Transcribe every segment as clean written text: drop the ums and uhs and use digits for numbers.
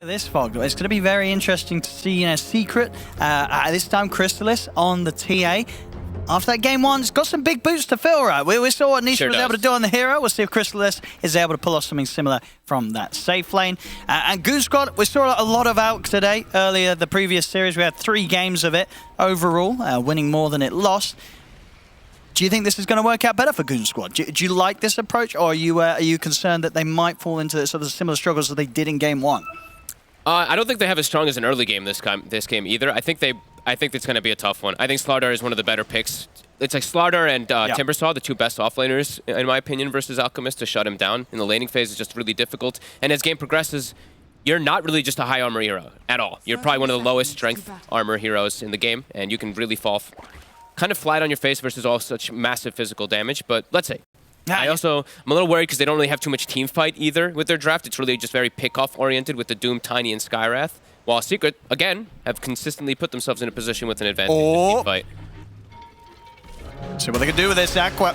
This Fog, it's going to be very interesting to see Secret, this time Crystalis on the TA. After that game one, it's got some big boots to fill, right? We saw what Nisha was able to do on the hero. We'll see if Crystalis is able to pull off something similar from that safe lane. And goonsquad, we saw a lot of ALK today. Earlier, the previous series, we had 3 games of it overall, winning more than it lost. Do you think this is going to work out better for goonsquad? Do you like this approach, or are you concerned that they might fall into sort of similar struggles that they did in game one? I don't think they have as strong as an early game this game either. I think it's going to be a tough one. I think Slardar is one of the better picks. It's like Slardar and Timbersaw, the 2 best offlaners, in my opinion, versus Alchemist to shut him down. In the laning phase is just really difficult. And as game progresses, you're not really just a high armor hero at all. You're probably one of the lowest strength armor heroes in the game, and you can really fall kind of flat on your face versus all such massive physical damage. But let's see. I'm a little worried because they don't really have too much team fight either with their draft. It's really just very pick-off oriented with the Doom, Tiny, and Skywrath. While Secret, again, have consistently put themselves in a position with an advantage in the team fight. See what they can do with this Aqua.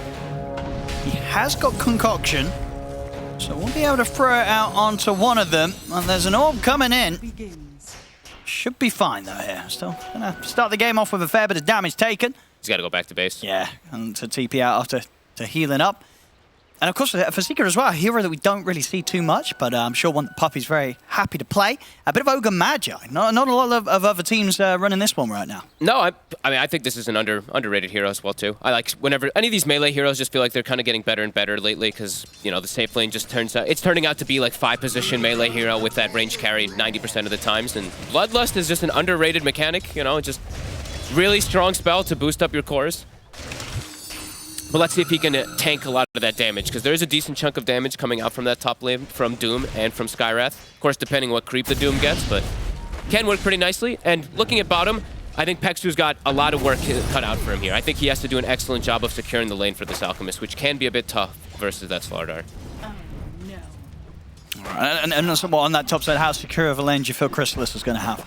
He has got Concoction, so we'll be able to throw it out onto one of them. And there's an orb coming in. Should be fine though here. Still gonna start the game off with a fair bit of damage taken. He's got to go back to base. Yeah, and to TP out after healing up. And of course, for Secret as well, a hero that we don't really see too much, but I'm sure one that Puppey's very happy to play. A bit of Ogre Magi. Not a lot of other teams running this one right now. No, I mean, I think this is an underrated hero as well, too. I like whenever any of these melee heroes just feel like they're kind of getting better and better lately because, you know, the safe lane just it's turning out to be like 5-position melee hero with that range carry 90% of the times. And Bloodlust is just an underrated mechanic, you know, just really strong spell to boost up your cores. But let's see if he can tank a lot of that damage, because there is a decent chunk of damage coming out from that top lane from Doom and from Skywrath. Of course, depending what creep the Doom gets, but can work pretty nicely. And looking at bottom, I think Pexu's got a lot of work cut out for him here. I think he has to do an excellent job of securing the lane for this Alchemist, which can be a bit tough versus that Slardar. Oh, no. All right, and on that top side, how secure of a lane do you feel Crystalis is going to have?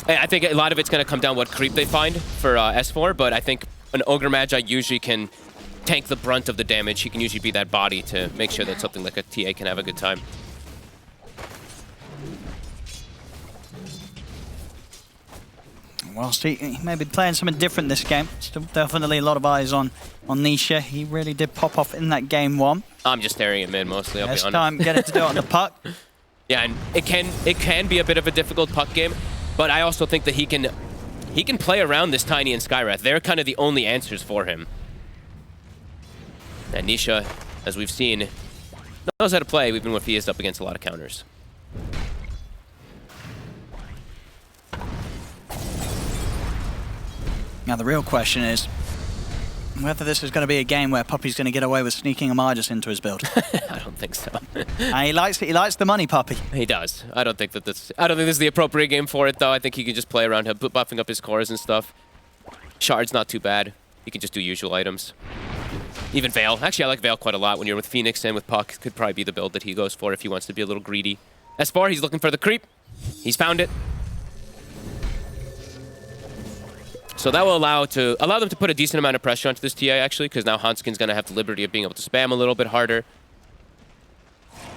I think a lot of it's going to come down what creep they find for S4, but I think an Ogre Magi usually can tank the brunt of the damage. He can usually be that body to make sure that something like a TA can have a good time. Whilst he may be playing something different this game, still definitely a lot of eyes on Nisha. He really did pop off in that game one. I'm just staring at mid mostly, I'll be honest. This time, get it to do it on the puck. Yeah, and it can be a bit of a difficult puck game, but I also think that he can play around this Tiny and Skywrath. They're kind of the only answers for him. And Nisha, as we've seen, knows how to play, even if he is up against a lot of counters. Now the real question is whether this is going to be a game where Puppey's going to get away with sneaking a Margus into his build. I don't think so. He likes the money, Puppey. He does. I don't think this is the appropriate game for it, though. I think he can just play around him, buffing up his cores and stuff. Shard's not too bad. He can just do usual items. Even Veil. Actually, I like Veil quite a lot when you're with Phoenix and with Puck. Could probably be the build that he goes for if he wants to be a little greedy. As far, he's looking for the creep. He's found it. So that will allow them to put a decent amount of pressure onto this TA, actually, because now Hanskin's going to have the liberty of being able to spam a little bit harder.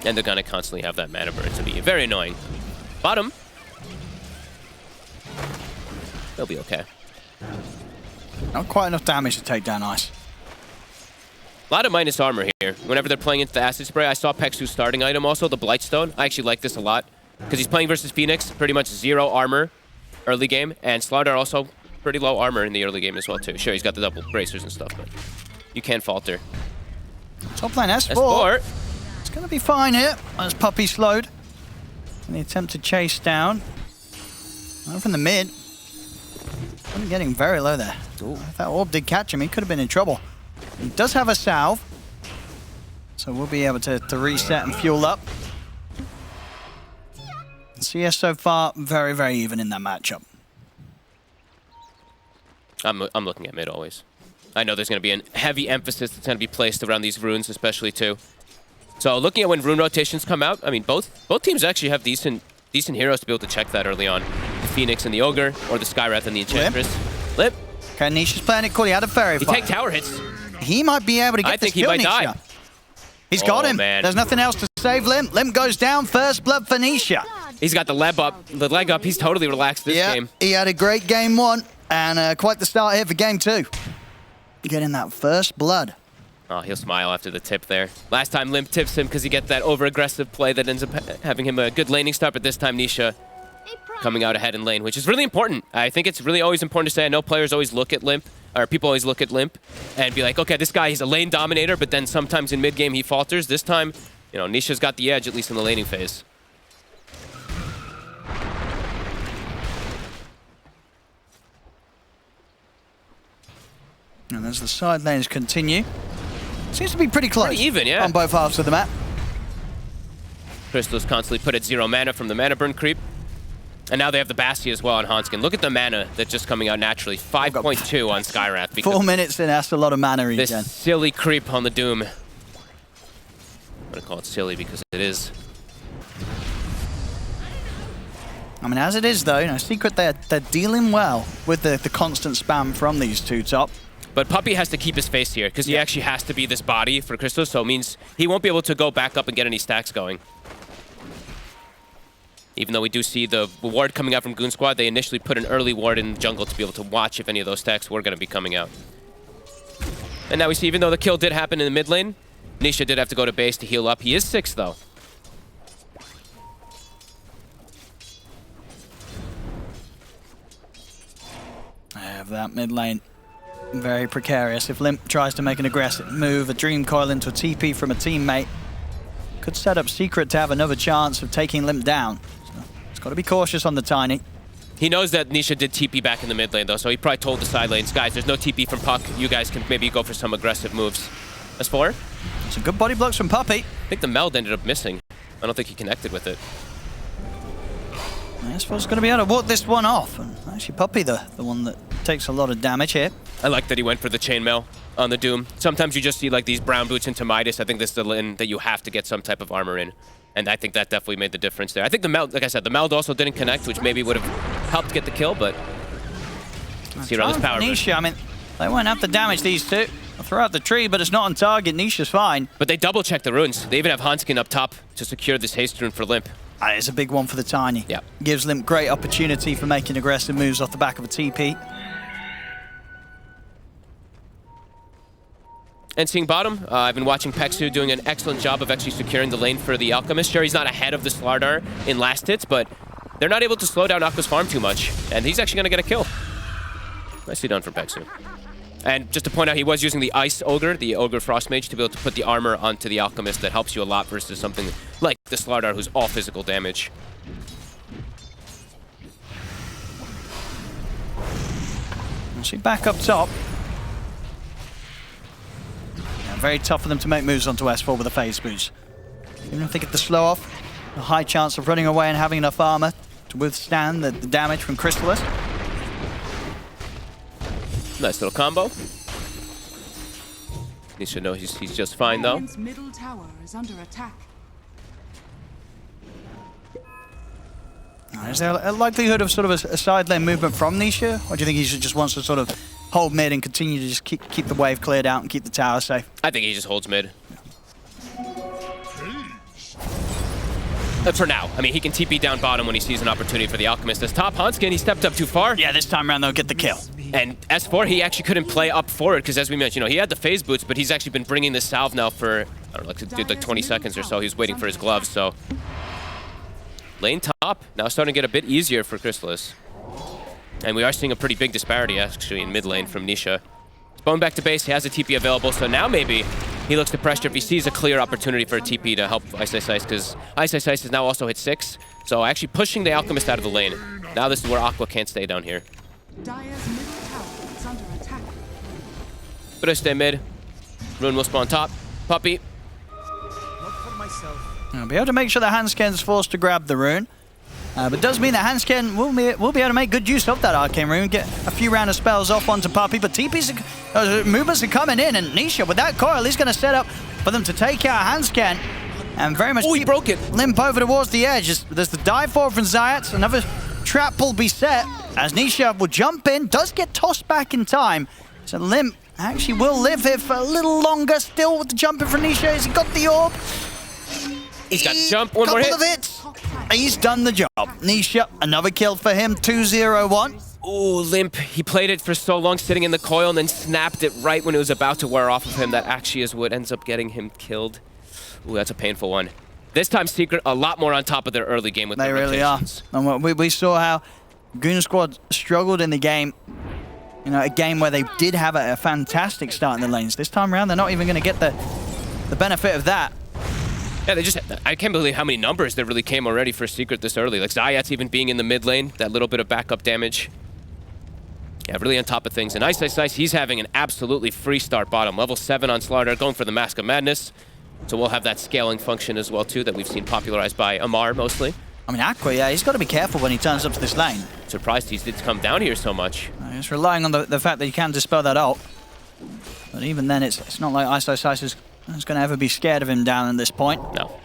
And they're going to constantly have that mana burn to be very annoying. Bottom. They'll be okay. Not quite enough damage to take down Ice. A lot of minus armor here. Whenever they're playing into the Acid Spray, I saw Pexu's starting item also, the Blightstone. I actually like this a lot, because he's playing versus Phoenix, pretty much 0 armor early game, and Slardar also pretty low armor in the early game as well, too. Sure, he's got the double bracers and stuff, but you can't falter. Top lane S4. It's going to be fine here, as Puppey slowed. And the attempt to chase down. Over from the mid. I'm getting very low there. Ooh. If that orb did catch him, he could have been in trouble. He does have a salve, so we'll be able to reset and fuel up. CS so far, very, very even in that matchup. I'm looking at mid always. I know there's going to be a heavy emphasis that's going to be placed around these runes, especially too. So looking at when rune rotations come out, I mean, both teams actually have decent heroes to be able to check that early on. The Phoenix and the Ogre, or the Skywrath and the Enchantress. Lip. Okay, Nisha's playing it cool. He had a fairy fire. He take tower hits. He might be able to get this kill, Nisha. I think he might die. He's got him. Man. There's nothing else to save Limp. Limp goes down. First blood for Nisha. He's got the leg up. He's totally relaxed this game. He had a great game 1 and quite the start here for game 2. Getting that first blood. Oh, he'll smile after the tip there. Last time Limp tips him because he gets that over-aggressive play that ends up having him a good laning start, but this time Nisha coming out ahead in lane, which is really important. I think it's really always important to say, I know players always look at Limp, or people always look at Limp and be like, okay, this guy, he's a lane dominator, but then sometimes in mid-game he falters. This time, you know, Nisha's got the edge, at least in the laning phase. And as the side lanes continue, seems to be pretty close. Pretty even, yeah. On both halves of the map. Crystal's constantly put at 0 mana from the mana burn creep. And now they have the Bastion as well on Hanskin. Look at the mana that's just coming out naturally. 5.2 on Skywrath. 4 minutes in, that's a lot of mana this regen. Silly creep on the Doom. I'm going to call it silly because it is. I mean, as it is though, you know, Secret, they're dealing well with the constant spam from these two top. But Puppey has to keep his face here because he actually has to be this body for Crystal, so it means he won't be able to go back up and get any stacks going. Even though we do see the ward coming out from Goon Squad, they initially put an early ward in the jungle to be able to watch if any of those stacks were going to be coming out. And now we see, even though the kill did happen in the mid lane, Nisha did have to go to base to heal up. He is 6th though. I have that mid lane. Very precarious. If Limp tries to make an aggressive move, a Dream Coil into a TP from a teammate, could set up Secret to have another chance of taking Limp down. So it's got to be cautious on the Tiny. He knows that Nisha did TP back in the mid lane though, so he probably told the side lanes, guys, there's no TP from Puck. You guys can maybe go for some aggressive moves. S4? Some good body blocks from Puppey. I think the meld ended up missing. I don't think he connected with it. S4's going to be able to walk this one off. And actually Puppey, the one that takes a lot of damage here. I like that he went for the chainmail on the Doom. Sometimes you just see like these brown boots into Midas. I think this is the lane that you have to get some type of armor in. And I think that definitely made the difference there. I think the meld, like I said, the meld also didn't connect, which maybe would have helped get the kill, but see around this power. Nisha, I mean, they won't have to damage these two. They'll throw out the tree, but it's not on target. Nisha's fine. But they double check the runes. They even have Hanskin up top to secure this haste rune for Limp. It's a big one for the Tiny. Yeah. Gives Limp great opportunity for making aggressive moves off the back of a TP. And seeing bottom, I've been watching Pexu doing an excellent job of actually securing the lane for the Alchemist. Sure, he's not ahead of the Slardar in last hits, but they're not able to slow down Aqua's farm too much. And he's actually going to get a kill. Nicely done for Pexu. And just to point out, he was using the Ice Ogre, the Ogre Frost Mage, to be able to put the armor onto the Alchemist. That helps you a lot versus something like the Slardar, who's all physical damage. See, back up top. Yeah, very tough for them to make moves onto S4 with a phase boost. Even if they get the slow off, a high chance of running away and having enough armor to withstand the damage from Crystallis. Nice little combo. He should know he's just fine though. Middle tower is under attack. Is there a likelihood of sort of a side lane movement from Nisha? Or do you think he just wants to sort of hold mid and continue to just keep the wave cleared out and keep the tower safe? I think he just holds mid. For now. I mean, he can TP down bottom when he sees an opportunity for the Alchemist. As top Hanskin, he stepped up too far. Yeah, this time around they'll get the kill. And S4, he actually couldn't play up forward because, as we mentioned, you know, he had the phase boots, but he's actually been bringing this salve now for, I don't know, like 20 seconds or so. He's waiting for his gloves, so. Lane top, now starting to get a bit easier for Crystallis. And we are seeing a pretty big disparity, actually, in mid lane from Nisha. Bone back to base, he has a TP available, so now maybe he looks to pressure if he sees a clear opportunity for a TP to help Ice Ice Ice, because Ice Ice Ice has now also hit 6. So actually pushing the Alchemist out of the lane. Now this is where Aqua can't stay down here. Dire's middle tower is under attack. Better stay mid. Rune will spawn top. Puppey. I'll be able to make sure that Hansken's forced to grab the rune. But it does mean that Hansken will be able to make good use of that Arcane Rune, get a few round of spells off onto Puppey, but TP's movements are coming in, and Nisha, with that coil, he's going to set up for them to take out Hansken, and very much he broke it. Limp over towards the edge. There's the dive forward from Zayat, another trap will be set, as Nisha will jump in, does get tossed back in time, so Limp actually will live here for a little longer, still with the jumping from Nisha, has he got the orb? He's got the jump, one more hit. Couple of hits. he's done the job. Nisha, another kill for him, 2-0-1. Ooh, Limp. He played it for so long sitting in the coil and then snapped it right when it was about to wear off of him. That actually is what ends up getting him killed. Ooh, that's a painful one. This time, Secret a lot more on top of their early game with They really are. And we saw how Goon Squad struggled in the game. You know, a game where they did have a fantastic start in the lanes. This time around, they're not even going to get the benefit of that. Yeah, I can't believe how many numbers there really came already for Secret this early. Like Zayat's even being in the mid lane, that little bit of backup damage. Yeah, really on top of things. And Ice, he's having an absolutely free start bottom. Level 7 on Slardar, going for the Mask of Madness. So we'll have that scaling function as well, too, that we've seen popularized by Amar mostly. I mean, Aqua, yeah, he's got to be careful when he turns up to this lane. Surprised he did come down here so much. He's relying on the fact that he can dispel that ult. But even then, it's not like Ice is going to ever be scared of him down at this point. No.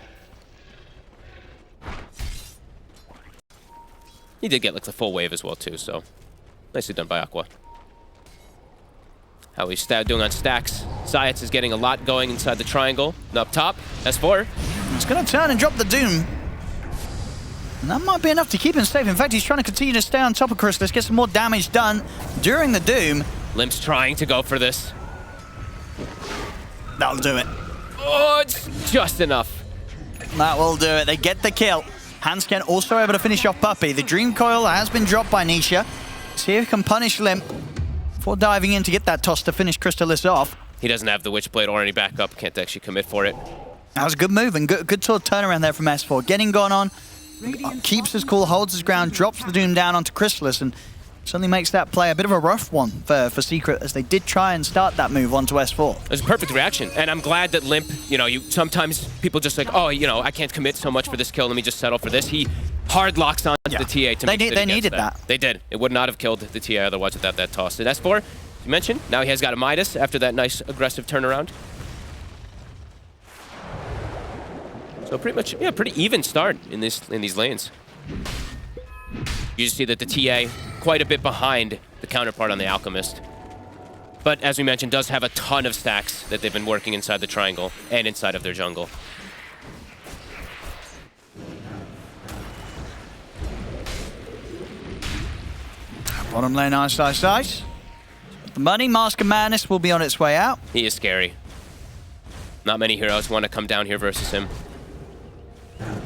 He did get like the full wave as well, too, so nicely done by Aqua. How he's doing on stacks. Zayat is getting a lot going inside the triangle. And up top, S4. He's going to turn and drop the Doom. And that might be enough to keep him safe. In fact, he's trying to continue to stay on top of Chrysalis, get some more damage done during the Doom. Limp's trying to go for this. That'll do it. Oh, it's just enough. That will do it. They get the kill. Hansken also able to finish off Puppey. The Dream Coil has been dropped by Nisha. See if he can punish Limp before diving in to get that toss to finish Chrysalis off. He doesn't have the Witchblade or any backup. Can't actually commit for it. That was a good move and good sort of turnaround there from S4. Getting gone on, keeps his cool, holds his ground, drops the Doom down onto Chrysalis, and suddenly makes that play a bit of a rough one for Secret, as they did try and start that move onto S4. It was a perfect reaction, and I'm glad that Limp, you know, sometimes people just like, oh, you know, I can't commit so much for this kill, let me just settle for this. He hard locks on the TA to make sure they needed that. They did. It would not have killed the TA otherwise without that toss. And S4, as you mentioned, now he has got a Midas after that nice aggressive turnaround. So pretty much, yeah, pretty even start in these lanes. You just see that the TA quite a bit behind the counterpart on the Alchemist. But as we mentioned, does have a ton of stacks that they've been working inside the triangle and inside of their jungle. Bottom lane, Ice. The money, Mask of Madness will be on its way out. He is scary. Not many heroes want to come down here versus him.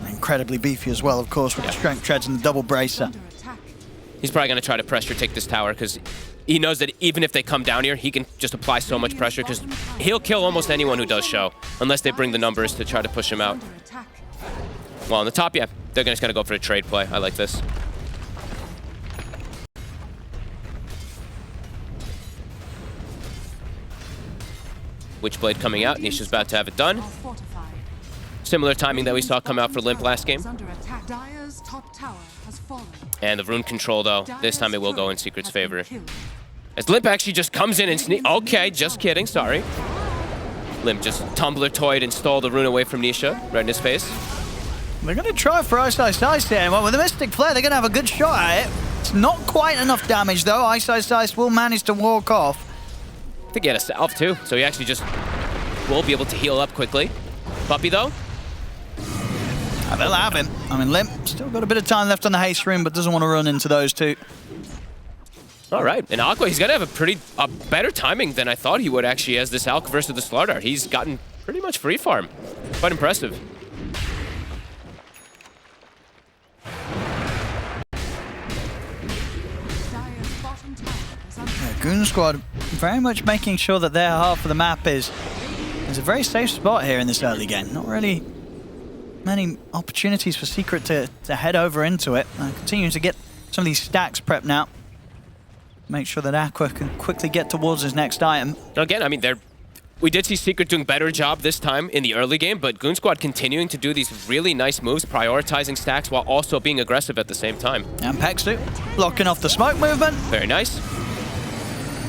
Incredibly beefy as well, of course, with the strength treads and the double bracer. He's probably going to try to pressure take this tower because he knows that even if they come down here, he can just apply so much pressure because he'll kill almost anyone who does show, unless they bring the numbers to try to push him out. Well, on the top, yeah, they're just going to go for a trade play. I like this. Witchblade coming out. Nisha's about to have it done. Similar timing that we saw come out for Limp last game. And the rune control, though, this time it will go in Secret's favor. As Limp actually just comes in and sneak. Okay, just kidding, sorry. Limp just tumbler toyed and stole the rune away from Nisha, right in his face. They're going to try for Ice here. Well, with the Mystic Flare, they're going to have a good shot at it. It's not quite enough damage, though. Ice will manage to walk off. I think he had a salve, too, so he actually just will be able to heal up quickly. Puppey, though? They'll have him. I mean, Limp still got a bit of time left on the haste rune, but doesn't want to run into those two. All right, and Aqua, he's got to have a better timing than I thought he would, actually, as this Alk versus the Slardar. He's gotten pretty much free farm. Quite impressive. Yeah, Goon Squad very much making sure that their half of the map is a very safe spot here in this early game. Not really many opportunities for Secret to head over into it. Continuing to get some of these stacks prepped now. Make sure that Aqua can quickly get towards his next item. Again, I mean, we did see Secret doing better job this time in the early game, but Goon Squad continuing to do these really nice moves, prioritizing stacks while also being aggressive at the same time. And Pexu blocking off the smoke movement. Very nice.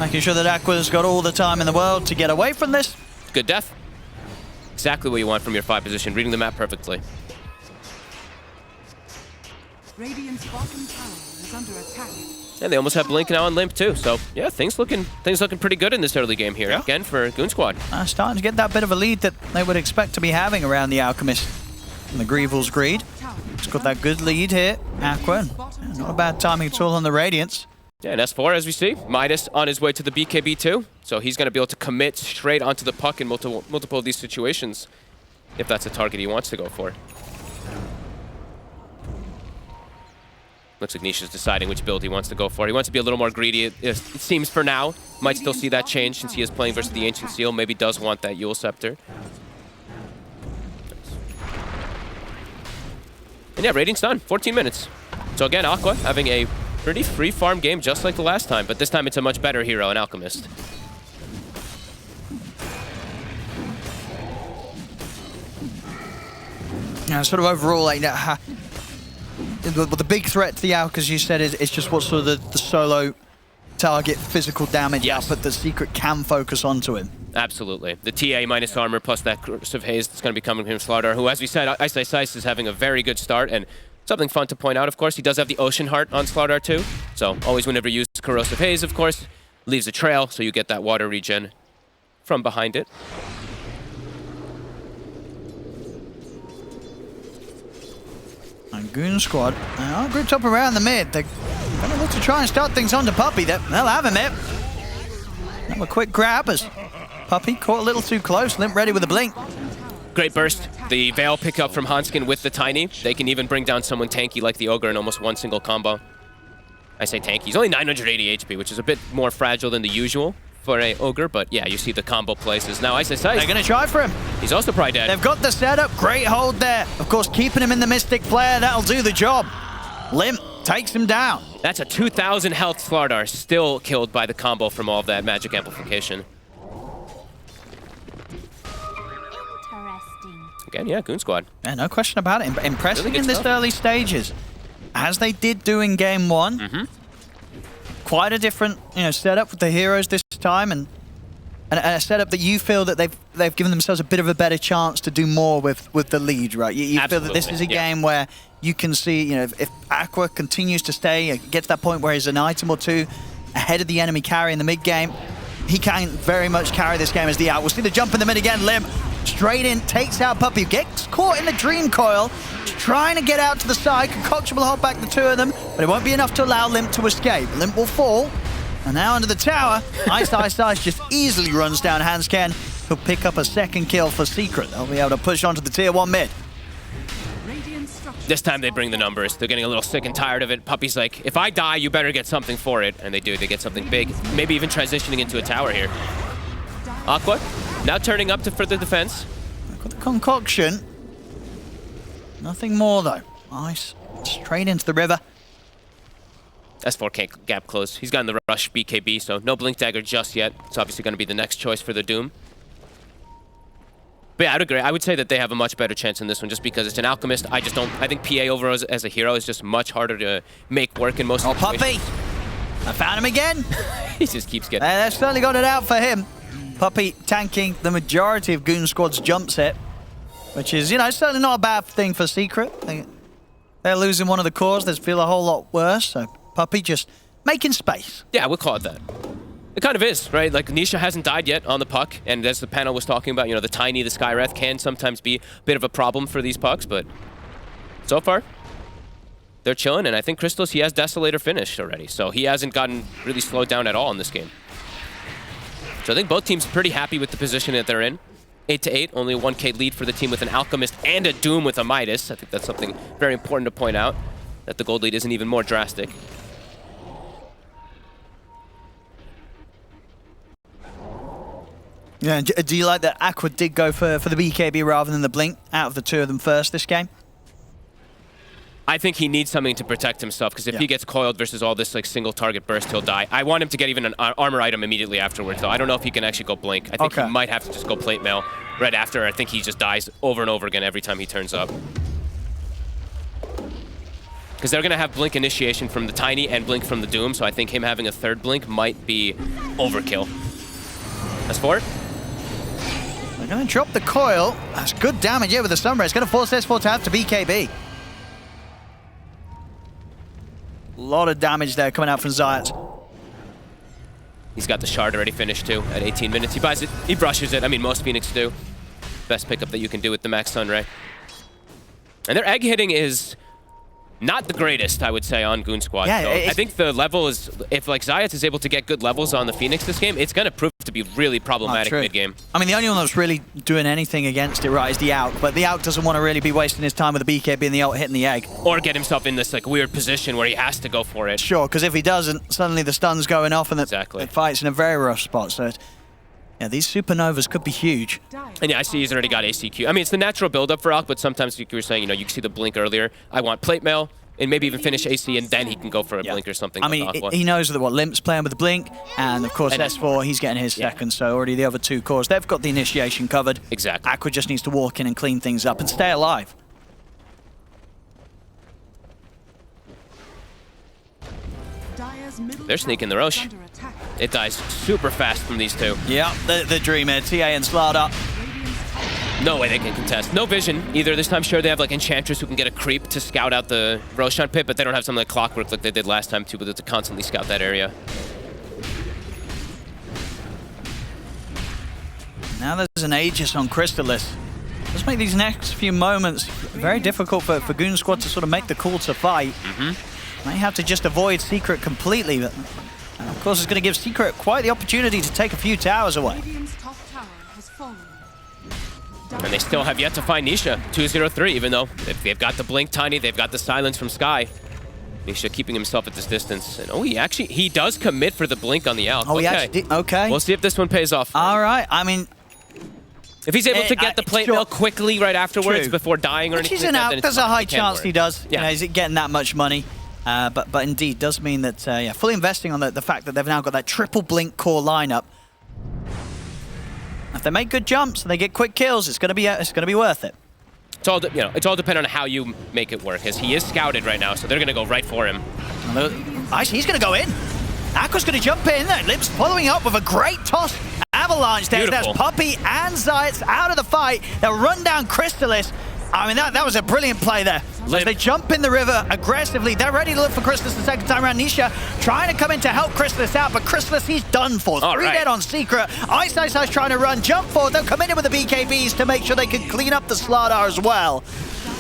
Making sure that Aqua's got all the time in the world to get away from this. Good death. Exactly what you want from your 5 position, reading the map perfectly. Radiant's bottom tower is under attack. And they almost have Blink now on Limp too, so yeah, things looking pretty good in this early game here, again for Goon Squad. Starting to get that bit of a lead that they would expect to be having around the Alchemist and the Grieval's Greed. It's got that good lead here. Aqua, not a bad timing at all on the Radiance. Yeah, and S4, as we see, Midas on his way to the BKB too. So he's going to be able to commit straight onto the puck in multiple of these situations, if that's a target he wants to go for. Looks like Nisha's deciding which build he wants to go for. He wants to be a little more greedy, it seems, for now. Might still see that change since he is playing versus the Ancient Seal. Maybe does want that Yule Scepter. And yeah, rating's done. 14 minutes. So again, Aqua having a pretty free farm game just like the last time, but this time it's a much better hero, an Alchemist. Yeah, sort of overall, like the big threat to the Alk, as you said, is just what sort of the solo target physical damage output that Secret can focus onto him. Absolutely. The TA minus armor plus that Corrosive Haze that's going to be coming from Slardar, who, as we said, Ice is having a very good start, and something fun to point out, of course, he does have the Ocean Heart on Slardar too, so always whenever you use Corrosive Haze, of course, leaves a trail, so you get that water regen from behind it. And Goon Squad are grouped up around the mid. They're going to look to try and start things on to Puppey. They'll have him it. Have a quick grab as Puppey caught a little too close. Limp ready with a blink. Great burst. The Veil pickup from Hanskin with the Tiny. They can even bring down someone tanky like the Ogre in almost one single combo. I say tanky. He's only 980 HP, which is a bit more fragile than the usual for a Ogre, but yeah, you see the combo places. Now Ice. They're going to try for him. He's also probably dead. They've got the setup. Great hold there. Of course, keeping him in the Mystic Flare, that'll do the job. Limp takes him down. That's a 2,000 health Slardar, still killed by the combo from all of that magic amplification. Interesting. Again, yeah, Goon Squad. Yeah, no question about it. Impressive Really in this early stages, as they did do in game one. Quite a different, setup with the heroes this time, and a setup that you feel that they've given themselves a bit of a better chance to do more with the lead, right? You feel that this is a game where you can see, if Aqua continues to stay, gets to that point where he's an item or two ahead of the enemy carry in the mid game, he can very much carry this game as the out. We'll see the jump in the mid again. Limp straight in, takes out Puppey, gets caught in the Dream Coil, trying to get out to the side. Concoction will hold back the two of them, but it won't be enough to allow Limp to escape. Limp will fall, and now under the tower, Ice just easily runs down Hansken, who'll pick up a second kill for Secret. They'll be able to push onto the tier 1 mid. This time they bring the numbers. They're getting a little sick and tired of it. Puppey's like, if I die, you better get something for it. And they do. They get something big. Maybe even transitioning into a tower here. Aqua now turning up to further defense. Got the Concoction. Nothing more, though. Ice straight into the river. S4 can't gap close. He's gotten the rush BKB, so no Blink Dagger just yet. It's obviously going to be the next choice for the Doom. But yeah, I'd agree. I would say that they have a much better chance in this one just because it's an Alchemist. I think PA over as a hero is just much harder to make work in most situations. Puppey! I found him again. He just keeps getting... They've certainly got it out for him. Puppey tanking the majority of Goon Squad's jump set, which is, certainly not a bad thing for Secret. They're losing one of the cores. They feel a whole lot worse, so Puppey just making space. Yeah, we'll call it that. It kind of is, right? Like, Nisha hasn't died yet on the puck, and as the panel was talking about, the Tiny, the Skywrath can sometimes be a bit of a problem for these pucks, but so far, they're chilling, and I think Crystallis, he has Desolator finished already, so he hasn't gotten really slowed down at all in this game. So I think both teams are pretty happy with the position that they're in. 8-8, only a 1k lead for the team with an Alchemist and a Doom with a Midas. I think that's something very important to point out, that the gold lead isn't even more drastic. Yeah, do you like that Aqua did go for the BKB rather than the Blink out of the two of them first this game? I think he needs something to protect himself, because if he gets coiled versus all this single target burst, he'll die. I want him to get even an armor item immediately afterwards, though. I don't know if he can actually go Blink. I think he might have to just go Plate Mail right after. I think he just dies over and over again every time he turns up. Because they're going to have Blink initiation from the Tiny and Blink from the Doom, so I think him having a third Blink might be overkill. S4? They're going to drop the coil. That's good damage here with the Sunray. It's going to force S4 to have to BKB. A lot of damage there coming out from Zayat. He's got the shard already finished too at 18 minutes. He buys it, he brushes it. I mean, most Phoenix do. Best pickup that you can do with the Max Sunray. And their egg hitting is not the greatest, I would say, on Goon Squad. Yeah, so I think the level is, if like Zayat is able to get good levels on the Phoenix this game, it's going to prove to be really problematic mid-game. I mean, the only one that's really doing anything against it, right, is the Auk, but the Auk doesn't want to really be wasting his time with the BKB and the ult hitting the egg. Or get himself in this like weird position where he has to go for it. Sure, because if he doesn't, suddenly the stun's going off and the fight's in a very rough spot. So, yeah, these supernovas could be huge. And yeah, I see he's already got ACQ. I mean, it's the natural build-up for Auk, but sometimes like you were saying, you know, you can see the blink earlier. I want plate mail, and maybe even finish AC, and then he can go for a blink or something. I mean, he knows that Limp's playing with the blink, and of course S4, he's getting his second, so already the other two cores, they've got the initiation covered. Exactly. Aqua just needs to walk in and clean things up and stay alive. They're sneaking the Roche. It dies super fast from these two. Yeah, the Dream here, TA and Slarda. No way they can contest. No vision either. This time, sure, they have like Enchantress who can get a creep to scout out the Roshan pit, but they don't have something like Clockwork like they did last time too, but to constantly scout that area. Now there's an Aegis on Crystallis. Let's make these next few moments very difficult for Goon Squad to sort of make the call to fight. May have to just avoid Secret completely, but and of course it's going to give Secret quite the opportunity to take a few towers away. And they still have yet to find Nisha, 2-0-3, even though they've got the blink Tiny, they've got the silence from Sky. Nisha keeping himself at this distance. And oh, he does commit for the blink on the Alk. Oh, he actually did? Okay. We'll see if this one pays off. All right, I mean... If he's able to get the plate mail quickly right afterwards before dying or anything like that, there's a high chance he does. Yeah. You know, he's getting that much money. But indeed, does mean that, yeah, fully investing on the fact that they've now got that triple blink core lineup. If they make good jumps and they get quick kills, it's gonna be worth it. It's all it's all dependent on how you make it work. As he is scouted right now, so they're gonna go right for him. Actually, he's gonna go in. Aqua's gonna jump in there. Lips following up with a great toss. Avalanche there. That's Puppey and Zayat out of the fight. They'll run down Crystallis. I mean, that was a brilliant play there. As they jump in the river aggressively. They're ready to look for Crystallis the second time around. Nisha trying to come in to help Crystallis out, but Crystallis, he's done for. Three dead on Secret. Ice trying to run, jump forward. They'll come in with the BKBs to make sure they can clean up the Slardar as well.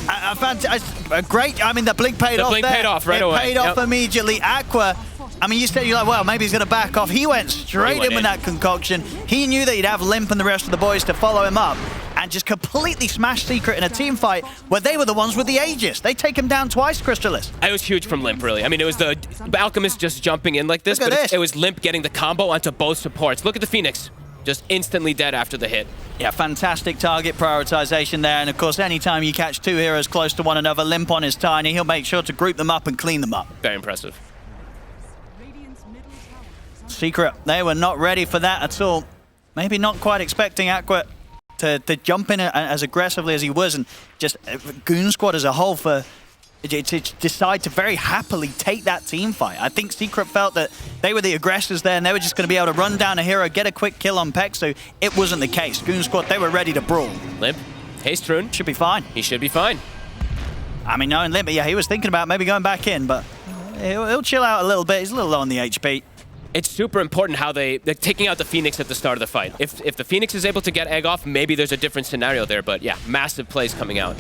A great, I mean, the blink paid off there. The blink paid off right away. It paid off immediately. Aqua, I mean, you're like, well, maybe he's going to back off. He went straight in with that concoction. He knew that he'd have Limp and the rest of the boys to follow him up and just completely smashed Secret in a team fight where they were the ones with the Aegis. They take him down twice, Crystallis. It was huge from Limp, really. I mean, it was the Alchemist just jumping in like this, but it was Limp getting the combo onto both supports. Look at the Phoenix. Just instantly dead after the hit. Yeah, fantastic target prioritization there. And of course, anytime you catch two heroes close to one another, Limp on his Tiny, he'll make sure to group them up and clean them up. Very impressive. Secret, they were not ready for that at all. Maybe not quite expecting Aqua to jump in as aggressively as he was, and just Goon Squad as a whole to decide to very happily take that team fight. I think Secret felt that they were the aggressors there and they were just going to be able to run down a hero, get a quick kill on Peck, so it wasn't the case. Goon Squad, they were ready to brawl. Limp, haste rune. Should be fine. He should be fine. I mean, knowing Limp, yeah, he was thinking about maybe going back in, but he'll chill out a little bit. He's a little low on the HP. It's super important how they're taking out the Phoenix at the start of the fight. If the Phoenix is able to get egg off, maybe there's a different scenario there, but yeah, massive plays coming out.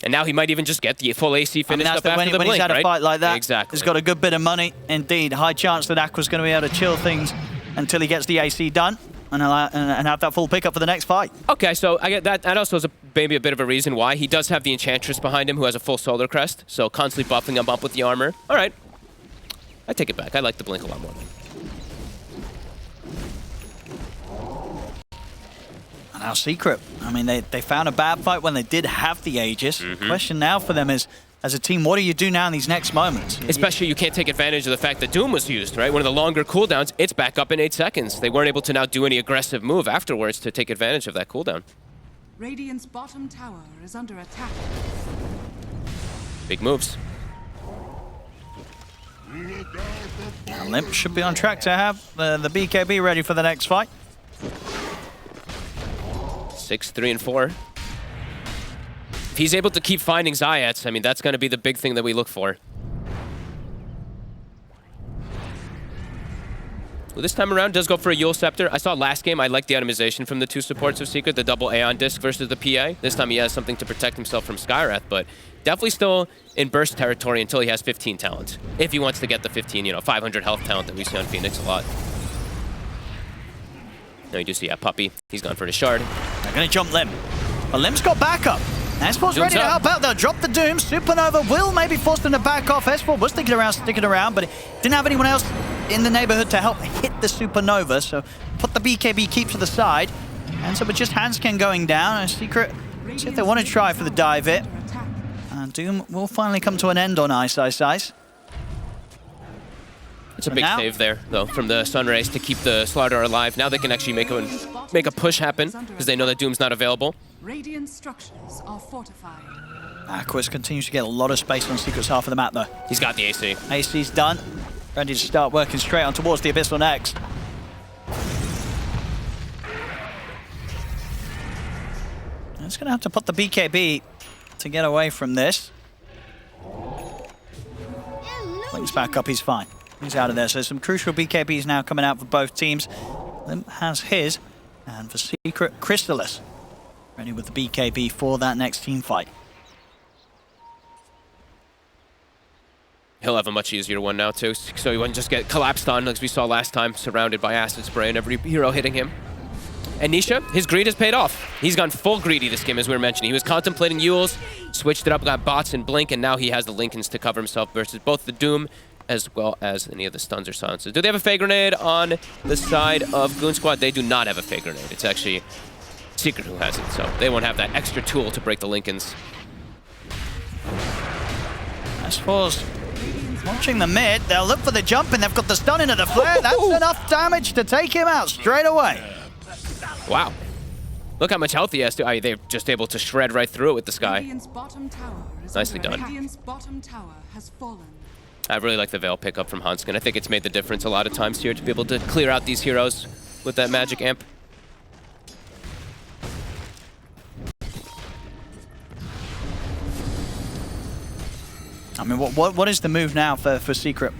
And now he might even just get the full AC finished up after the blink, when he's had a fight like that, exactly. He's got a good bit of money. Indeed, high chance that Aqua's going to be able to chill things until he gets the AC done and have that full pickup for the next fight. Okay, so I get that. That also is maybe a bit of a reason why. He does have the Enchantress behind him who has a full Solar Crest, so constantly buffing him up with the armor. All right. I take it back. I like the blink a lot more. And now Secret. I mean, they found a bad fight when they did have the Aegis. The question now for them is, as a team, what do you do now in these next moments? Especially you can't take advantage of the fact that Doom was used, right? One of the longer cooldowns, it's back up in 8 seconds. They weren't able to now do any aggressive move afterwards to take advantage of that cooldown. Radiant's bottom tower is under attack. Big moves. And Limp should be on track to have the BKB ready for the next fight. 6, 3, and 4. If he's able to keep finding Zayats, I mean, that's going to be the big thing that we look for. Well, this time around does go for a Yule Scepter. I saw last game, I liked the itemization from the two supports of Secret, the double Aeon Disc versus the PA. This time he has something to protect himself from Skywrath, but definitely still in burst territory until he has 15 talent. If he wants to get the 15, 500 health talent that we see on Phoenix a lot. Now you do see, Puppey. He's gone for the shard. They're going to jump Lim. But Lim's got backup. S4's ready to help out. They'll drop the Doom. Supernova will maybe force them to back off. S4 was sticking around, but didn't have anyone else in the neighborhood to help hit the Supernova. So put the BKB keep to the side. And so with just Hanskin going down, a Secret, see if they want to try for the dive hit. And Doom will finally come to an end on Ice. It's a big save there, though, from the Sunrays to keep the Slaughter alive. Now they can actually make a push happen because they know that Doom's not available. Radiant structures are fortified. Aquas continues to get a lot of space on Secret's half of the map, though. He's got the AC. AC's done. Ready to start working straight on towards the Abyssal next. It's going to have to put the BKB to get away from this. Links back up, he's fine. He's out of there. So some crucial BKBs now coming out for both teams. Limp has his, and for Secret, Crystallis ready with the BKB for that next team fight. He'll have a much easier one now, too, so he wouldn't just get collapsed on, like we saw last time, surrounded by acid spray and every hero hitting him. And Nisha, his greed has paid off. He's gone full greedy this game, as we were mentioning. He was contemplating Yules, switched it up, got bots and Blink, and now he has the Lincolns to cover himself versus both the Doom as well as any of the stuns or silences. Do they have a Fake Grenade on the side of Goon Squad? They do not have a Fake Grenade. It's actually Secret who has it, so they won't have that extra tool to break the Lincolns. I suppose watching the mid, they'll look for the jump and they've got the stun into the flare. That's enough damage to take him out straight away. Wow. Look how much health he has too. They're just able to shred right through it with the Sky. Nicely done. I really like the Veil pickup from Hanskin. I think it's made the difference a lot of times here to be able to clear out these heroes with that magic amp. I mean, what is the move now for Secret?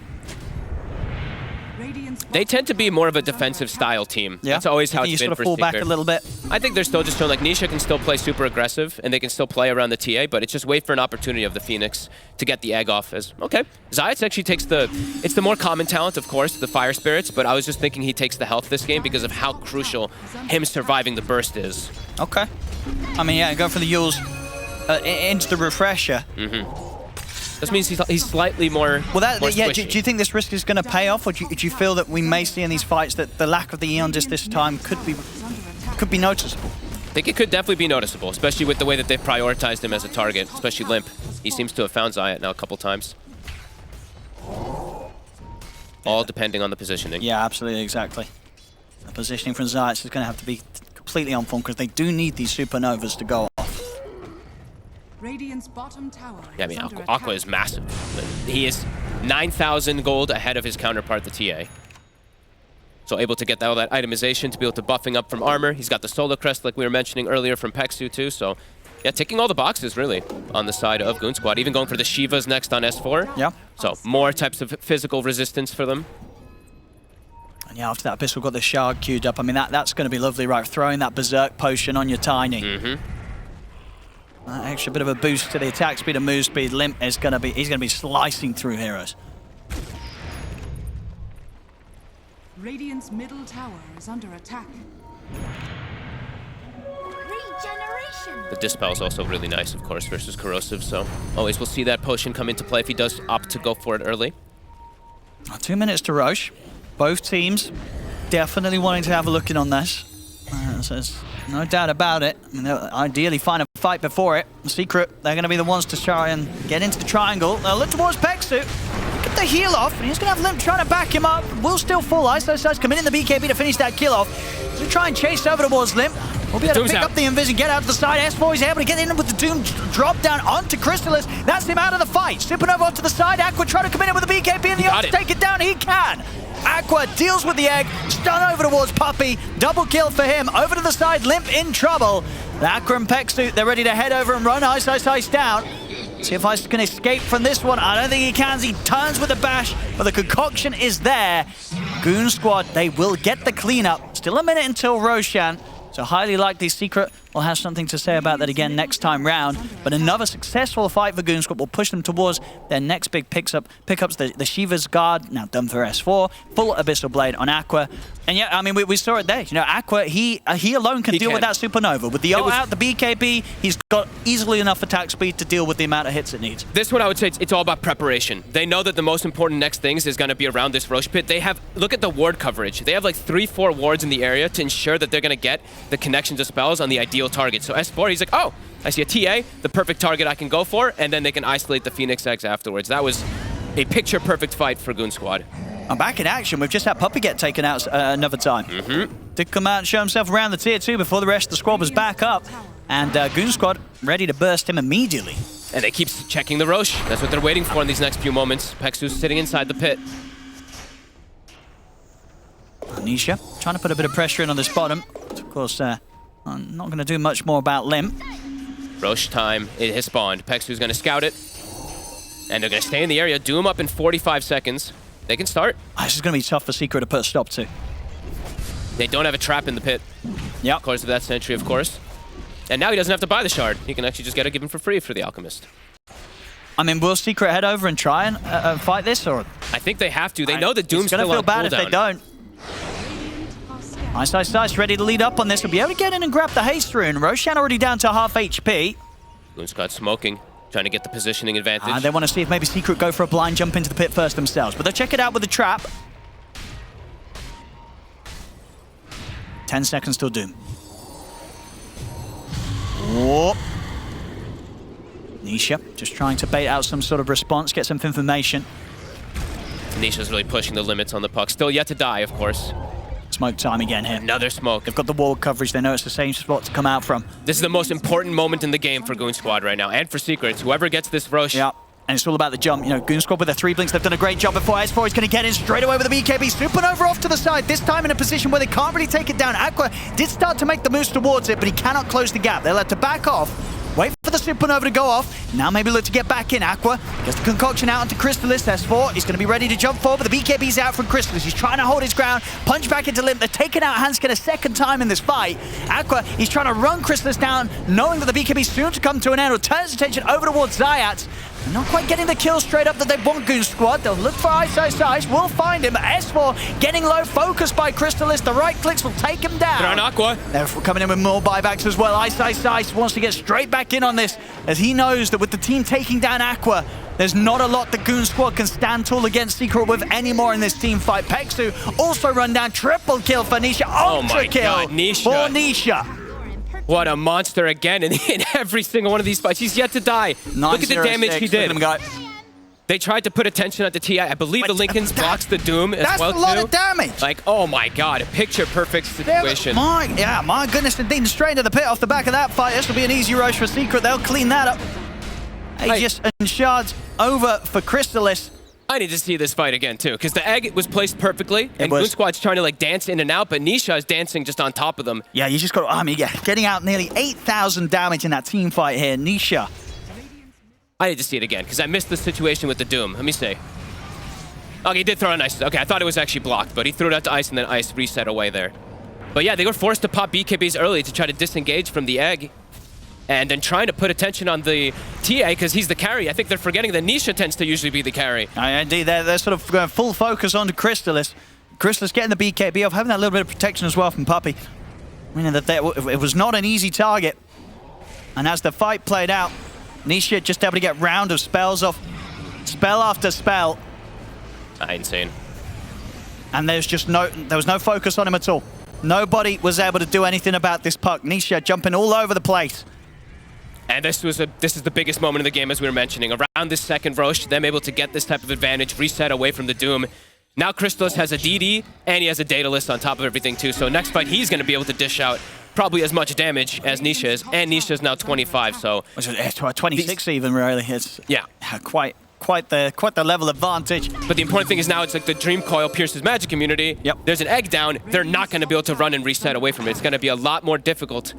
They tend to be more of a defensive style team. Yeah. That's always how it's been for Secret. You sort of fall back a little bit. I think they're still just showing like Nisha can still play super aggressive and they can still play around the TA, but it's just wait for an opportunity of the Phoenix to get the egg off as, okay. Zayats actually takes it's the more common talent, of course, the Fire Spirits, but I was just thinking he takes the health this game because of how crucial him surviving the burst is. Okay. I mean, yeah, go for the Yules into the refresher. This means he's slightly more. Well, do you think this risk is going to pay off, or do you feel that we may see in these fights that the lack of the Aeon Disc this time could be noticeable? I think it could definitely be noticeable, especially with the way that they've prioritized him as a target, especially Limp. He seems to have found Zayat now a couple times. All depending on the positioning. Yeah, absolutely, exactly. The positioning from Zayat is going to have to be completely on point because they do need these Supernovas to go off. Radiant's bottom tower. Yeah, I mean, Aqua is massive. He is 9,000 gold ahead of his counterpart, the TA. So able to get all that itemization to be able to buffing up from armor. He's got the Solar Crest, like we were mentioning earlier, from Pexu too. So, yeah, ticking all the boxes, really, on the side of Goon Squad. Even going for the Shivas next on S4. Yeah. So, more types of physical resistance for them. And yeah, after that Abyssal got the Shard queued up. I mean, that's going to be lovely, right? Throwing that Berserk Potion on your Tiny. That extra bit of a boost to the attack speed and move speed. Limp is going to be slicing through heroes. Radiant's middle tower is under attack. Regeneration. The Dispel is also really nice, of course, versus Corrosive, so always we'll see that potion come into play if he does opt to go for it early. 2 minutes to Roche. Both teams definitely wanting to have a look in on this. So there's no doubt about it. I mean, they'll ideally find a fight before it. Secret, they're going to be the ones to try and get into the triangle. They'll look towards Pexu. Get the heal off, and he's going to have Limp trying to back him up. Will still fall. Ice committing the BKB to finish that kill off. So try and chase over towards Limp. We'll be able to pick up the Invis and get out to the side. S4 is able to get in with the Doom drop down onto Crystallis. That's him out of the fight. Supernova onto the side. Aqua trying to come in with the BKB and the ult to take it down. He can. Aqua deals with the egg, stun over towards Puppey, double kill for him, over to the side, Limp in trouble. Aqua and Pexu, they're ready to head over and run Ice down. See if Ice can escape from this one. I don't think he can. He turns with a bash, but the concoction is there. Goon Squad, they will get the cleanup. Still a minute until Roshan. So highly likely Secret will have something to say about that again next time round. But another successful fight for Goon Squad will push them towards their next big pickups, the Shiva's Guard, now done for S4, full Abyssal Blade on Aqua. And yeah, I mean, we saw it there. You know, Aqua, he alone can deal with that Supernova. With the ult out, the BKB, he's got easily enough attack speed to deal with the amount of hits it needs. This one, I would say, it's all about preparation. They know that the most important next things is going to be around this Roche pit. They have, look at the ward coverage. They have like 3-4 wards in the area to ensure that they're going to get the connections of spells on the ideal target. So S4, he's like, oh, I see a TA, the perfect target I can go for, and then they can isolate the Phoenix Eggs afterwards. That was a picture-perfect fight for Goon Squad. I'm back in action. We've just had Puppey get taken out another time. Did come out and show himself around the tier 2 before the rest of the squad was back up. And Goon Squad ready to burst him immediately. And they keep checking the Roche. That's what they're waiting for in these next few moments. Pexu's sitting inside the pit. Nisha trying to put a bit of pressure in on this bottom. Of course, I'm not going to do much more about Limp. Roche time, it has spawned. Pexu's going to scout it. And they're going to stay in the area, doom up in 45 seconds. They can start. This is going to be tough for Secret to put a stop to. They don't have a trap in the pit. Yep. Of course, of that sentry, of course. And now he doesn't have to buy the shard. He can actually just get it given for free for the Alchemist. I mean, will Secret head over and try and fight this, or? I think they have to. They know the Doom's still on It's going to feel bad cooldown. if they don't. Ice, ready to lead up on this. We'll be able to get in and grab the haste rune. Roshan already down to half HP. Goon Squad smoking, trying to get the positioning advantage. They want to see if maybe Secret go for a blind jump into the pit first themselves. But they'll check it out with the trap. 10 seconds till Doom. Whoa. Nisha just trying to bait out some sort of response, get some information. Nisha's really pushing the limits on the puck. Still yet to die, of course. Smoke time again here. Another smoke. They've got the wall coverage. They know it's the same spot to come out from. This is the most important moment in the game for Goon Squad right now, and for Secrets. Whoever gets this Roche. Yeah, and it's all about the jump. You know, Goon Squad with their 3 blinks, they've done a great job before. S4 is going to get in straight away with the BKB. Supernova off to the side, this time in a position where they can't really take it down. Aqua did start to make the moves towards it, but he cannot close the gap. They'll have to back off. Wait for the Supernova to go off. Now maybe look to get back in. Aqua gets the concoction out onto Crystallis. S4 is going to be ready to jump forward, but the BKB's out from Crystallis. He's trying to hold his ground, punch back into Limp. They're taking out Hanskin a second time in this fight. Aqua, he's trying to run Crystallis down, knowing that the BKB's soon to come to an end. Will turn his attention over towards Zayat. They're not quite getting the kill straight up that they want, Goon Squad. They'll look for Ice. We'll find him. S4 getting low, focused by Crystallis. The right clicks will take him down. They're on Aqua. They're coming in with more buybacks as well. Ice wants to get straight back in on this, as he knows that with the team taking down Aqua, there's not a lot that Goon Squad can stand tall against Secret with anymore in this team fight. Pexu also run down, triple kill for Nisha. Ultra kill God, Nisha. for Nisha. What a monster again in every single one of these fights. He's yet to die. Look at the damage he did. They tried to put attention at the TI. I believe the Lincolns blocks the Doom as well, too. That's a lot of damage. Like, oh my God, a picture-perfect situation. My goodness, indeed. Straight into the pit off the back of that fight. This will be an easy rush for Secret. They'll clean that up. Aegis and shards over for Crystallis. I need to see this fight again, too, because the egg was placed perfectly, and Goon Squad's trying to, like, dance in and out, but Nisha is dancing just on top of them. Yeah, you just got to, getting out nearly 8,000 damage in that team fight here. Nisha. I need to see it again, because I missed the situation with the Doom. Let me see. Okay, he did throw on Ice. Okay, I thought it was actually blocked, but he threw it out to Ice, and then Ice reset away there. But yeah, they were forced to pop BKBs early to try to disengage from the egg, and then trying to put attention on the TA because he's the carry. I think they're forgetting that Nisha tends to usually be the carry. Indeed, they're sort of going full focus onto Crystallis. Crystallis getting the BKB off, having that little bit of protection as well from Puppey. Meaning that it was not an easy target. And as the fight played out, Nisha just able to get round of spells off, spell after spell. Insane. And there was no focus on him at all. Nobody was able to do anything about this puck. Nisha jumping all over the place. And this is the biggest moment in the game, as we were mentioning. Around this second Roche, them able to get this type of advantage, reset away from the Doom. Now Crystallis has a DD, and he has a data list on top of everything too. So next fight, he's going to be able to dish out probably as much damage as Nisha is. And Nisha is now 25, so... 26 even, really. It's quite the level advantage. But the important thing is now it's like the Dream Coil pierces magic immunity. Yep. There's an egg down. They're not going to be able to run and reset away from it. It's going to be a lot more difficult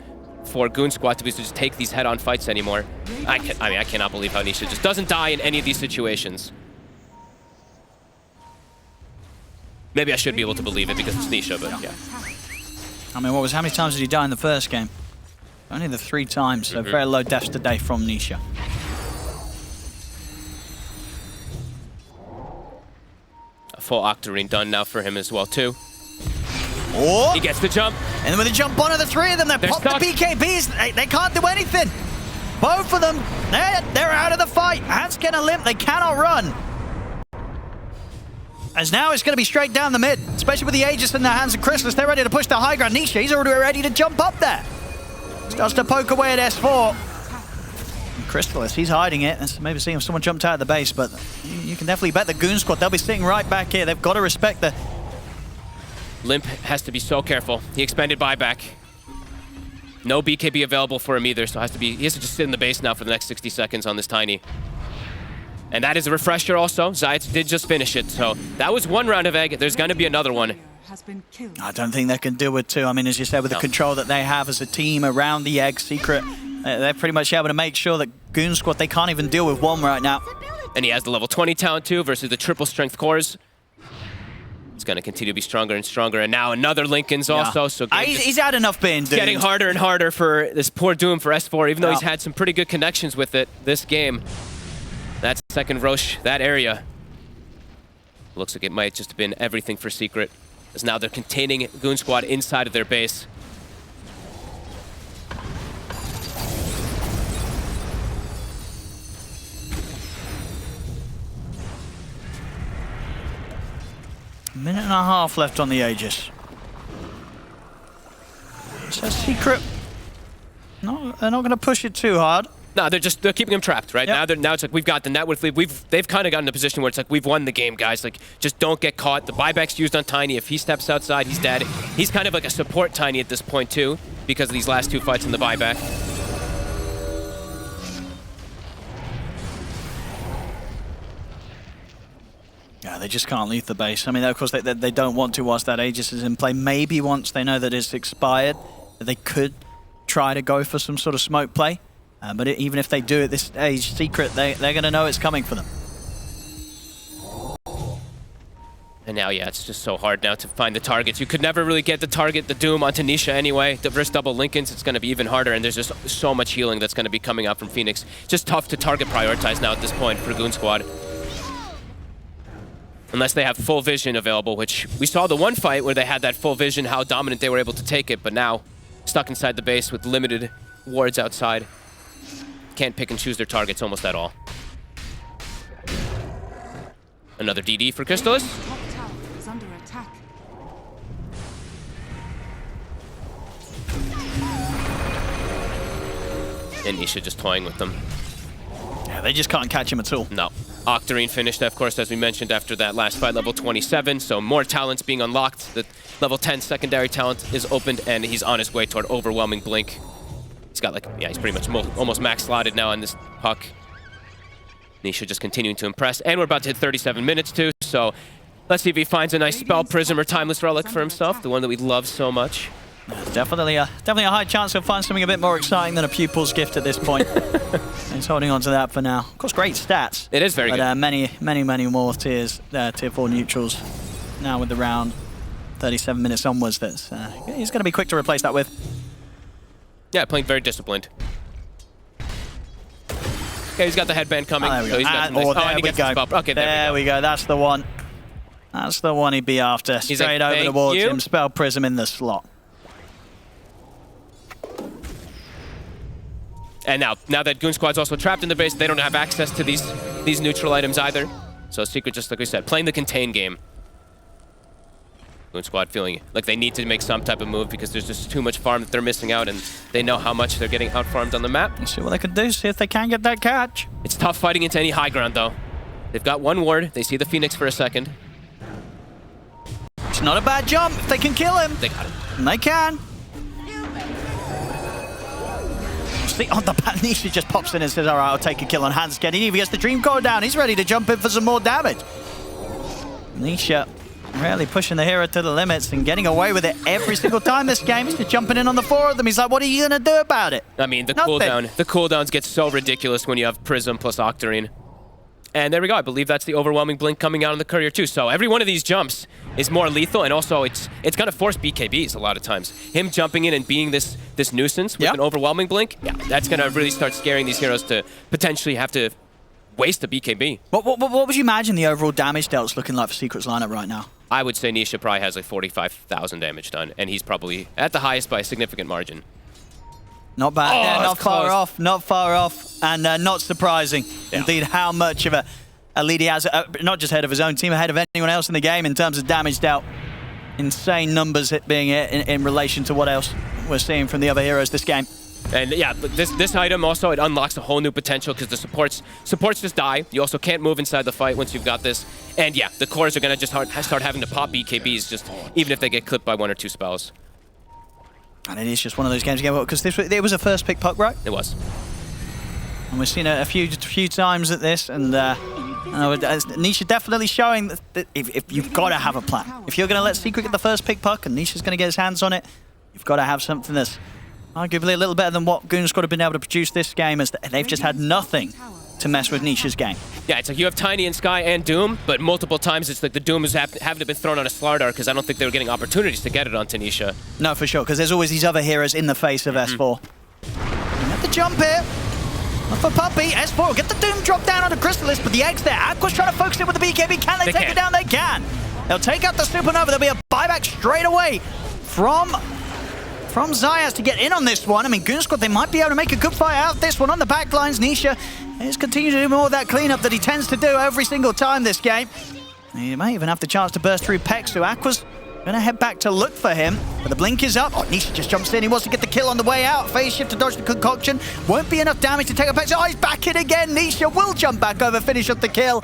for Goon Squad to be able to just take these head-on fights anymore. I cannot believe how Nisha just doesn't die in any of these situations. Maybe I should be able to believe it because it's Nisha, but yeah. I mean, how many times did he die in the first game? Only the 3 times, so very low deaths today from Nisha. A full Octarine done now for him as well, too. Oh! He gets the jump. And then with the jump on of the 3 of them, they pop stuck. the BKBs. They can't do anything. Both of them, they're out of the fight. Hans getting a limp. They cannot run. As now it's going to be straight down the mid, especially with the Aegis in their hands of Chrysalis. They're ready to push the high ground. Nisha, he's already ready to jump up there. Starts to poke away at S4. And Chrysalis, he's hiding it. Let's maybe see if someone jumped out of the base, but you can definitely bet the Goon Squad, they'll be sitting right back here. They've got to respect the... Limp has to be so careful. He expended buyback. No BKB available for him either, so he has to just sit in the base now for the next 60 seconds on this Tiny. And that is a refresher also. Zayac did just finish it, so that was 1 round of egg. There's going to be another one. I don't think they can deal with 2. I mean, as you said, with the control that they have as a team around the egg secret, they're pretty much able to make sure that Goon Squad, they can't even deal with 1 right now. And he has the level 20 talent too versus the triple strength cores. It's going to continue to be stronger and stronger. And now another Lincoln's also. So he's had enough being Doomed. Getting harder and harder for this poor Doom for S4, even though he's had some pretty good connections with it this game. That second Roche, that area. Looks like it might just have been everything for Secret. As now they're containing Goon Squad inside of their base. A minute and a half left on the Aegis. So Secret, no, they're not going to push it too hard. No, they're keeping him trapped, right? Yep. Now it's like we've got the net with lead. They've kind of gotten in a position where it's like we've won the game, guys. Like just don't get caught. The buyback's used on Tiny. If he steps outside, he's dead. He's kind of like a support Tiny at this point too, because of these last 2 fights in the buyback. Yeah, they just can't leave the base. I mean, of course, they don't want to whilst that Aegis is in play. Maybe once they know that it's expired, they could try to go for some sort of smoke play. But even if they do at this stage, Secret, they're going to know it's coming for them. And now, yeah, it's just so hard now to find the targets. You could never really get the target, the Doom, onto Nisha anyway. The versus double Lincolns, it's going to be even harder, and there's just so much healing that's going to be coming out from Phoenix. Just tough to target prioritize now at this point for Goon Squad. Unless they have full vision available, which we saw the one fight where they had that full vision, how dominant they were able to take it, but now stuck inside the base with limited wards outside. Can't pick and choose their targets almost at all. Another DD for Crystallis. Top tower is under attack. And Nisha just toying with them. Yeah, they just can't catch him at all. No. Octarine finished, of course, as we mentioned, after that last fight, level 27. So more talents being unlocked. The level 10 secondary talent is opened, and he's on his way toward overwhelming Blink. He's got like, yeah, he's pretty much almost max slotted now on this puck. Nisha just continuing to impress. And we're about to hit 37 minutes too, so let's see if he finds a nice Spell Prism or Timeless Relic for himself, the one that we love so much. Definitely a high chance he'll find something a bit more exciting than a Pupil's Gift at this point. He's holding on to that for now. Of course, great stats. It is very good. Many more tier 4 neutrals now with the round. 37 minutes onwards, he's going to be quick to replace that with. Yeah, playing very disciplined. Okay, he's got the headband coming. Oh, there we go. So he's got and we go. Okay, there we go. That's the one. That's the one he'd be after. He's Straight like, over towards you. him. Spell Prism in the slot. And now that Goon Squad's also trapped in the base, they don't have access to these neutral items either. So Secret, just like we said, playing the contain game. Goon Squad feeling like they need to make some type of move because there's just too much farm that they're missing out, and they know how much they're getting out-farmed on the map. Let's see what they can do, see if they can get that catch. It's tough fighting into any high ground, though. They've got one ward. They see the Phoenix for a second. It's not a bad jump if they can kill him. They got him. And they can. See, on the back, Nisha just pops in and says, all right, I'll take a kill on Hans. Getting he gets the Dream Core down. He's ready to jump in for some more damage. Nisha really pushing the hero to the limits and getting away with it every single time this game. He's just jumping in on the 4 of them. He's like, what are you going to do about it? I mean, the Nothing. cooldowns get so ridiculous when you have Prism plus Octarine. And there we go. I believe that's the overwhelming blink coming out on the courier too. So every one of these jumps is more lethal, and also it's going to force BKBs a lot of times. Him jumping in and being this nuisance with an overwhelming blink, yeah, that's going to really start scaring these heroes to potentially have to waste a BKB. What would you imagine the overall damage delt's looking like for Secret's lineup right now? I would say Nisha probably has like 45,000 damage done, and he's probably at the highest by a significant margin. Not bad. Oh, Yeah, not far close. off. Not far off. And not surprising, indeed, how much of a lead he has, not just ahead of his own team, ahead of anyone else in the game in terms of damage dealt. Insane numbers it being in relation to what else we're seeing from the other heroes this game. And yeah, but this item also, it unlocks a whole new potential because the supports just die. You also can't move inside the fight once you've got this. And yeah, the cores are going to just start having to pop BKBs just even if they get clipped by 1 or 2 spells. And it is just one of those games again, because it was a first pick puck, right? It was. And we've seen it a few times at this, and Nisha definitely showing that if you've got to have a plan. If you're going to let Secret get the first pick puck and Nisha's going to get his hands on it, you've got to have something that's arguably a little better than what goonsquad have been able to produce this game, as they've just had nothing to mess with Nisha's game. Yeah, it's like you have Tiny and Sky and Doom, but multiple times it's like the Doom is having to have been thrown on a Slardar because I don't think they were getting opportunities to get it onto Nisha. No, for sure, because there's always these other heroes in the face of S4. You have to jump here. Not for Puppy. S4 will get the Doom drop down onto Chrysalis, but the Egg's there. Aqua's trying to focus it with the BKB. Can they take it down? They can. They'll take out the Supernova. There'll be a buyback straight away from Zayas to get in on this one. I mean, goonsquad, they might be able to make a good fight out of this one on the back lines. Nisha is continuing to do more of that cleanup that he tends to do every single time this game. He might even have the chance to burst through Pex, so Aqua's going to head back to look for him. But the blink is up. Oh, Nisha just jumps in. He wants to get the kill on the way out. Phase shift to dodge the concoction. Won't be enough damage to take a Pex. Oh, he's back in again. Nisha will jump back over, finish up the kill.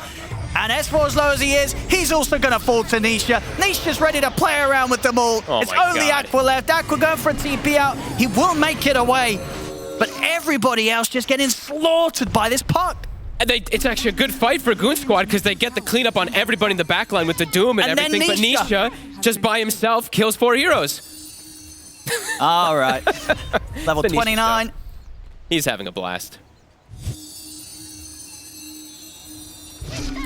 And S4, as low as he is, he's also going to fall to Nisha. Nisha's ready to play around with them all. Oh, it's only Aqua left. Aqua going for a TP out. He will make it away. But everybody else just getting slaughtered by this puck. And it's actually a good fight for goonsquad because they get the cleanup on everybody in the backline with the Doom and everything. But Nisha, just by himself, kills 4 heroes. All right. Level 29. He's having a blast.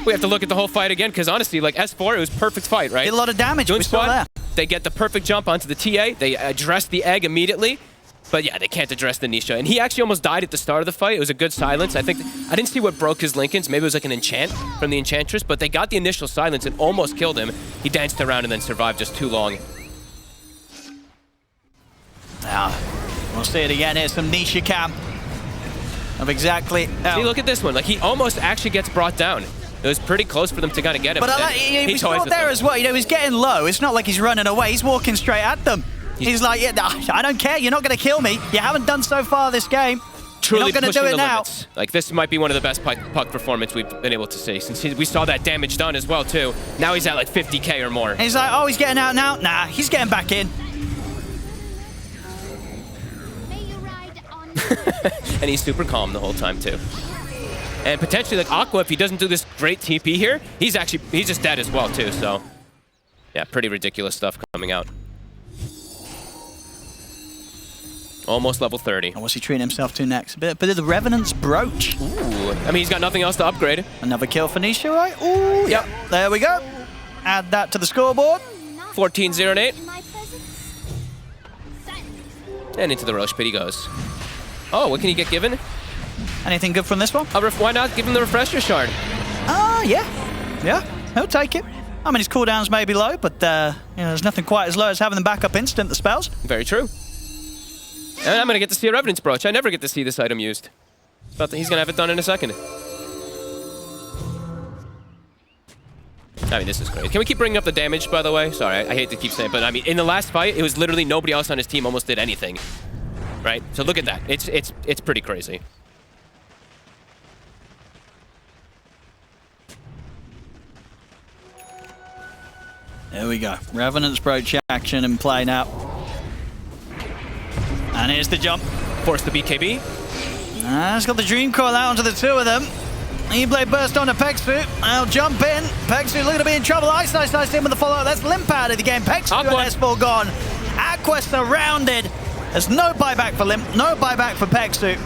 We have to look at the whole fight again because honestly, like S4, it was a perfect fight, right? Did a lot of damage. We saw that. They get the perfect jump onto the TA. They address the Egg immediately. But yeah, they can't address the Nisha. And he actually almost died at the start of the fight. It was a good silence. I think I didn't see what broke his Lincolns. Maybe it was like an enchant from the Enchantress, but they got the initial silence and almost killed him. He danced around and then survived just too long. Now, we'll see it again. Here's some Nisha cam of exactly. See, look at this one. Like, he almost actually gets brought down. It was pretty close for them to kind of get him. But we saw there as well. You know, he's getting low. It's not like he's running away. He's walking straight at them. He's like, yeah, I don't care. You're not going to kill me. You haven't done so far this game. Truly You're not going to do it now. Limits. Like, this might be one of the best puck performance we've been able to see since we saw that damage done as well, too. Now he's at like 50k or more. And he's like, oh, he's getting out now. Nah, he's getting back in. May you ride on And he's super calm the whole time, too. And potentially, like, Aqua, if he doesn't do this great TP here, he's just dead as well, too. So, yeah, pretty ridiculous stuff coming out. Almost level 30. And what's he treating himself to next? A bit of the Revenant's Brooch. Ooh. I mean, he's got nothing else to upgrade. Another kill for Nisha, right? Ooh, yep. There we go. Add that to the scoreboard. 14-0 and 8. in my presence. And into the Roche pit he goes. Oh, what can he get given? Anything good from this one? Why not give him the refresher shard? Yeah. Yeah, he'll take it. I mean, his cooldowns may be low, but you know, there's nothing quite as low as having them back up instant, the spells. Very true. And I'm going to get to see a Revenant's Brooch. I never get to see this item used. But he's going to have it done in a second. I mean, this is great. Can we keep bringing up the damage, by the way? Sorry, I hate to keep saying it, but I mean, in the last fight, it was literally nobody else on his team almost did anything. Right? So look at that. It's pretty crazy. There we go. Revenant's Brooch action in play now. And here's the jump. Force the BKB. It's got the Dream Coil out onto the two of them. E-Blade burst onto Pexu. I'll jump in. Pexu looking to be in trouble. Ice in with the follow-up. That's limp out of the game. Pexu and S4 gone. Aqua surrounded. There's no buyback for Limp, no buyback for Pexu.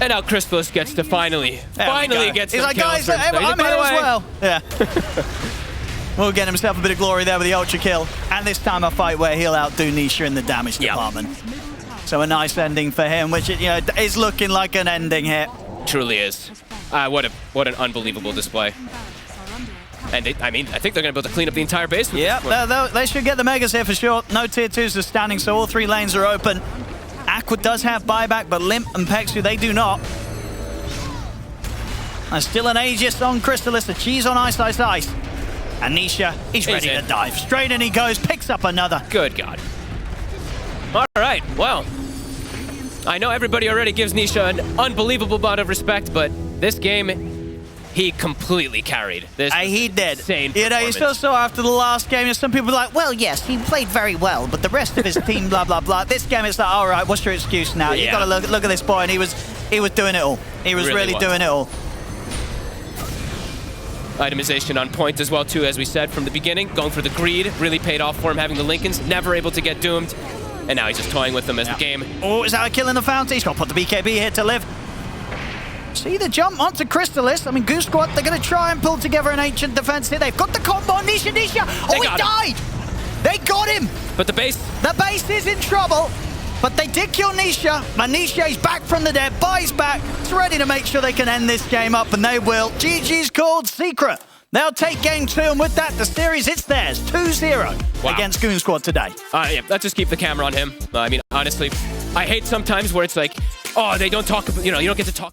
And now Crystallis gets to finally get some He's like, kills guys, for himself. I'm By here the as way, well. Yeah. We'll get himself a bit of glory there with the ultra kill. And this time a fight where he'll outdo Nisha in the damage department. So a nice ending for him, which is looking like an ending here. Truly is. What an unbelievable display. And I think they're going to be able to clean up the entire base with this one. Yeah, they should get the Megas here for sure. No tier 2s are standing, so all 3 lanes are open. Aqua does have buyback, but Limp and Pexu, they do not. And still an Aegis on Crystallis, a cheese on Ice. And Nisha, he's ready to dive. Straight in he goes, picks up another. Good God. All right, well, I know everybody already gives Nisha an unbelievable amount of respect, but this game, he completely carried. He did. Insane You still saw after the last game, some people were like, well, yes, he played very well, but the rest of his team, blah, blah, blah. This game, it's like, all right, what's your excuse now? You got to look at this boy, and he was doing it all. He was really doing it all. Itemization on point as well, too, as we said from the beginning. Going for the greed really paid off for him, having the Lincolns. Never able to get doomed. And now he's just toying with them as the game. Oh, is that a kill in the fountain? He's got to put the BKB here to live. See the jump onto Crystallis. I mean, goonsquad, they're going to try and pull together an ancient defense here. They've got the combo on Nisha. Oh, he died! They got him! But the base is in trouble. But they did kill Nisha. But Nisha is back from the dead. Buys back. It's ready to make sure they can end this game up, and they will. GG's called Secret. They'll take game 2, and with that, the series, it's theirs. 2-0 against goonsquad today. Yeah, let's just keep the camera on him. I mean, honestly, I hate sometimes where it's like, oh, they don't talk about, you don't get to talk.